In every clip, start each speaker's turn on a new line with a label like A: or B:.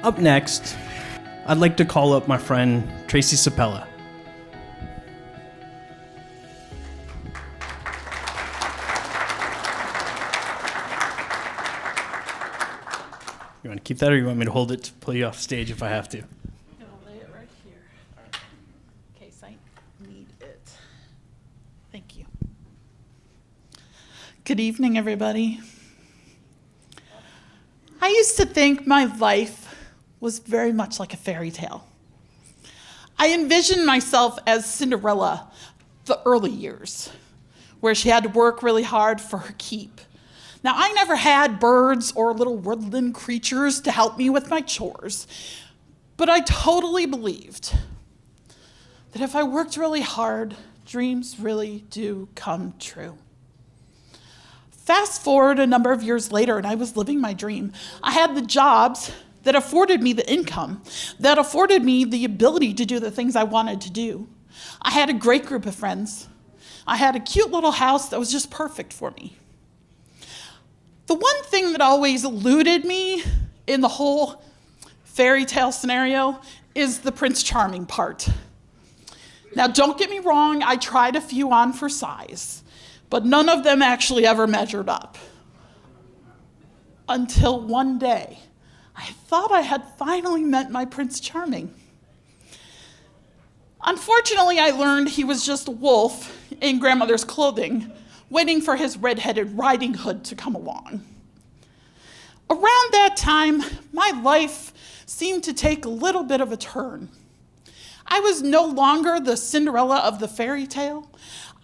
A: Up next, I'd like to call up my friend Traci Ciepela. You want to keep that, or you want me to hold it to pull you off stage if I have to?
B: I'm gonna lay it right here, in case I need it. Thank you. Good evening, everybody. I used to think my life was very much like a fairy tale. I envisioned myself as Cinderella the early years, where she had to work really hard for her keep. Now, I never had birds or little woodland creatures to help me with my chores, but I totally believed that if I worked really hard, dreams really do come true. Fast forward a number of years later, and I was living my dream. I had the jobs that afforded me the income, that afforded me the ability to do the things I wanted to do. I had a great group of friends. I had a cute little house that was just perfect for me. The one thing that always eluded me in the whole fairy tale scenario is the Prince Charming part. Now, don't get me wrong, I tried a few on for size, but none of them actually ever measured up. Until one day, I thought I had finally met my Prince Charming. Unfortunately, I learned he was just a wolf in grandmother's clothing, waiting for his red-headed riding hood to come along. Around that time, my life seemed to take a little bit of a turn. I was no longer the Cinderella of the fairy tale.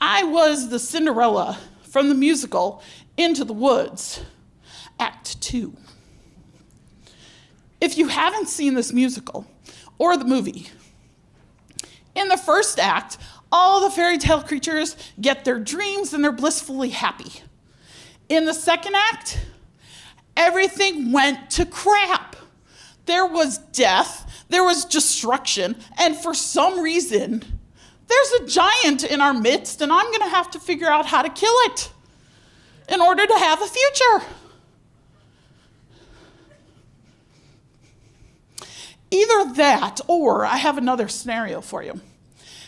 B: I was the Cinderella from the musical Into the Woods, Act 2. If you haven't seen this musical or the movie, in the first act, all the fairy tale creatures get their dreams and they're blissfully happy. In the second act, everything went to crap. There was death, there was destruction, and for some reason, there's a giant in our midst, and I'm gonna have to figure out how to kill it in order to have a future. Either that, or I have another scenario for you.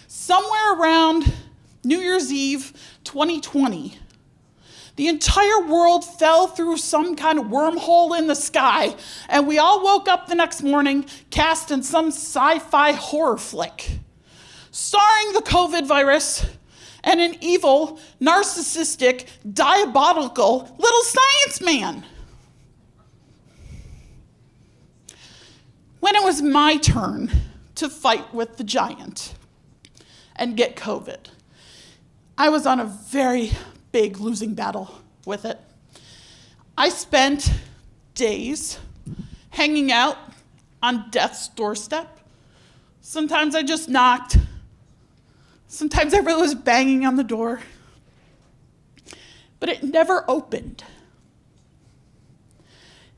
B: Somewhere around New Year's Eve 2020, the entire world fell through some kind of wormhole in the sky, and we all woke up the next morning cast in some sci-fi horror flick, starring the COVID virus and an evil, narcissistic, diabolical little science man. When it was my turn to fight with the giant and get COVID, I was on a very big losing battle with it. I spent days hanging out on death's doorstep. Sometimes I just knocked. Sometimes I really was banging on the door. But it never opened.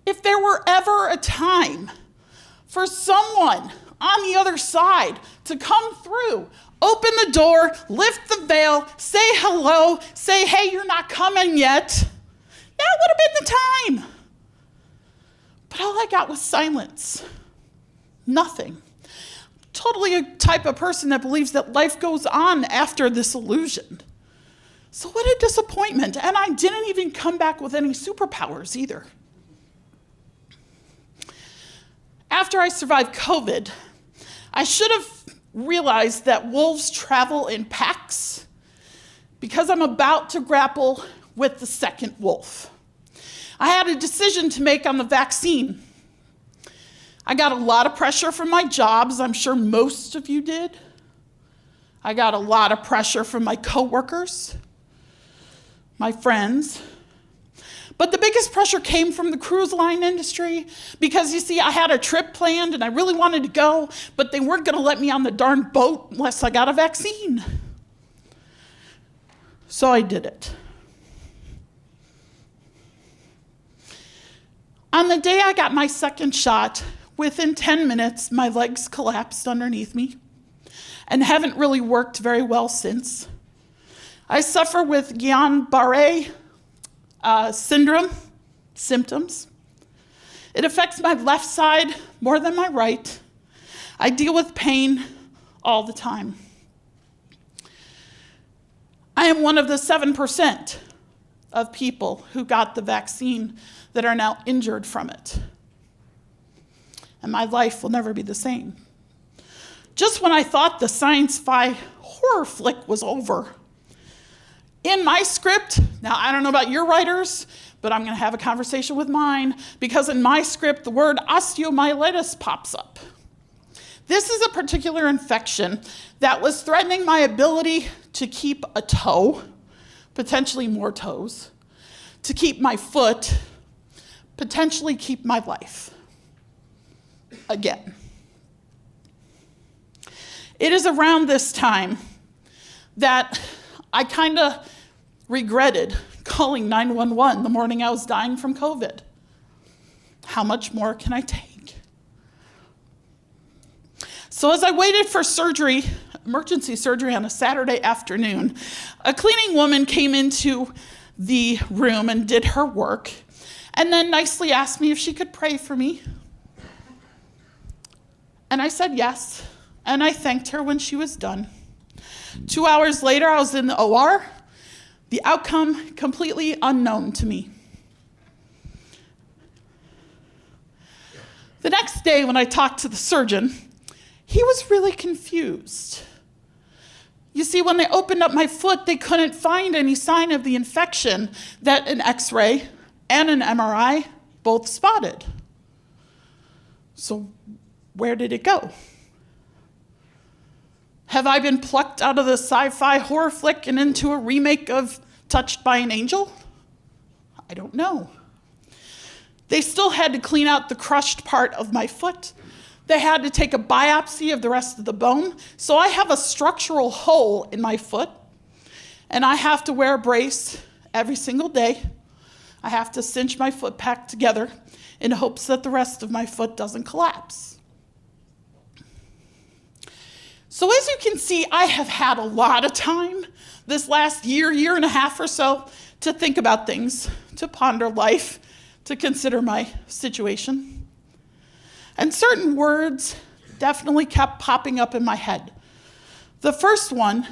B: If there were ever a time for someone on the other side to come through, open the door, lift the veil, say hello, say, hey, you're not coming yet, that would have been the time. But all I got was silence. Nothing. Totally a type of person that believes that life goes on after this illusion. So what a disappointment. And I didn't even come back with any superpowers either. After I survived COVID, I should have realized that wolves travel in packs because I'm about to grapple with the second wolf. I had a decision to make on the vaccine. I got a lot of pressure from my jobs. I'm sure most of you did. I got a lot of pressure from my coworkers, my friends. But the biggest pressure came from the cruise line industry because, you see, I had a trip planned and I really wanted to go, but they weren't going to let me on the darn boat unless I got a vaccine. So I did it. On the day I got my second shot, within 10 minutes, my legs collapsed underneath me and haven't really worked very well since. I suffer with Guillain-Barré syndrome symptoms. It affects my left side more than my right. I deal with pain all the time. I am one of the 7% of people who got the vaccine that are now injured from it. And my life will never be the same. Just when I thought the science-fi horror flick was over, in my script, now I don't know about your writers, but I'm going to have a conversation with mine, because in my script, the word osteomyelitis pops up. This is a particular infection that was threatening my ability to keep a toe, potentially more toes, to keep my foot, potentially keep my life. Again. It is around this time that I kind of regretted calling 911 the morning I was dying from COVID. How much more can I take? So as I waited for surgery, emergency surgery on a Saturday afternoon, a cleaning woman came into the room and did her work, and then nicely asked me if she could pray for me. And I said yes, and I thanked her when she was done. 2 hours later, I was in the OR, the outcome completely unknown to me. The next day when I talked to the surgeon, he was really confused. You see, when they opened up my foot, they couldn't find any sign of the infection that an X-ray and an MRI both spotted. So where did it go? Have I been plucked out of the sci-fi horror flick and into a remake of Touched by an Angel? I don't know. They still had to clean out the crushed part of my foot. They had to take a biopsy of the rest of the bone. So I have a structural hole in my foot, and I have to wear a brace every single day. I have to cinch my foot back together in hopes that the rest of my foot doesn't collapse. So as you can see, I have had a lot of time this last year and a half or so to think about things, to ponder life, to consider my situation. And certain words definitely kept popping up in my head. The first one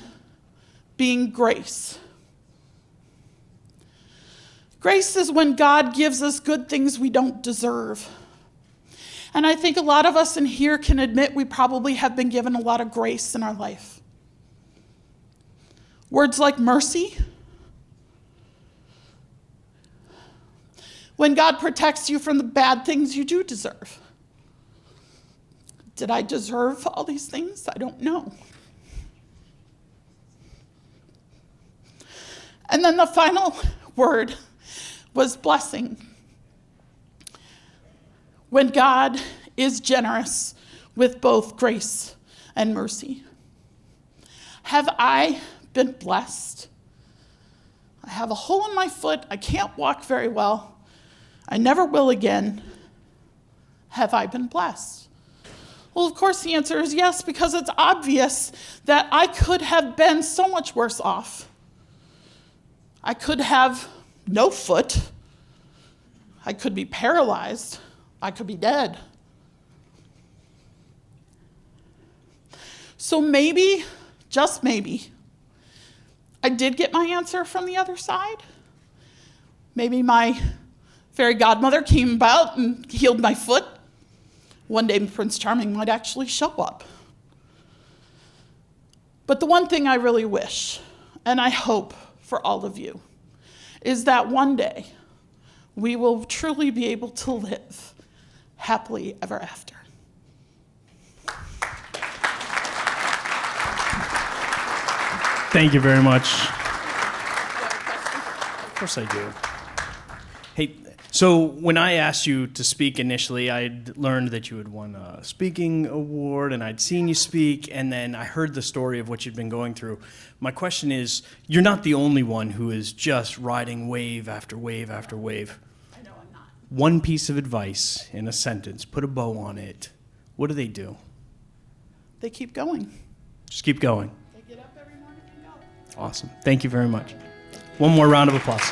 B: being grace. Grace is when God gives us good things we don't deserve. And I think a lot of us in here can admit we probably have been given a lot of grace in our life. Words like mercy. When God protects you from the bad things you do deserve. Did I deserve all these things? I don't know. And then the final word was blessing. When God is generous with both grace and mercy. Have I been blessed? I have a hole in my foot. I can't walk very well. I never will again. Have I been blessed? Well, of course the answer is yes, because it's obvious that I could have been so much worse off. I could have no foot. I could be paralyzed. I could be dead. So maybe, just maybe, I did get my answer from the other side. Maybe my fairy godmother came about and healed my foot. One day Prince Charming might actually show up. But the one thing I really wish, and I hope for all of you, is that one day we will truly be able to live happily ever after.
A: Thank you very much. Of course I do. Hey, so when I asked you to speak initially, I'd learned that you had won a speaking award, and I'd seen you speak, and then I heard the story of what you'd been going through. My question is, you're not the only one who is just riding wave after wave after wave.
B: I know I'm not.
A: One piece of advice in a sentence, put a bow on it. What do?
B: They keep going.
A: Just keep going.
B: They get up every morning and go.
A: Awesome. Thank you very much. One more round of applause.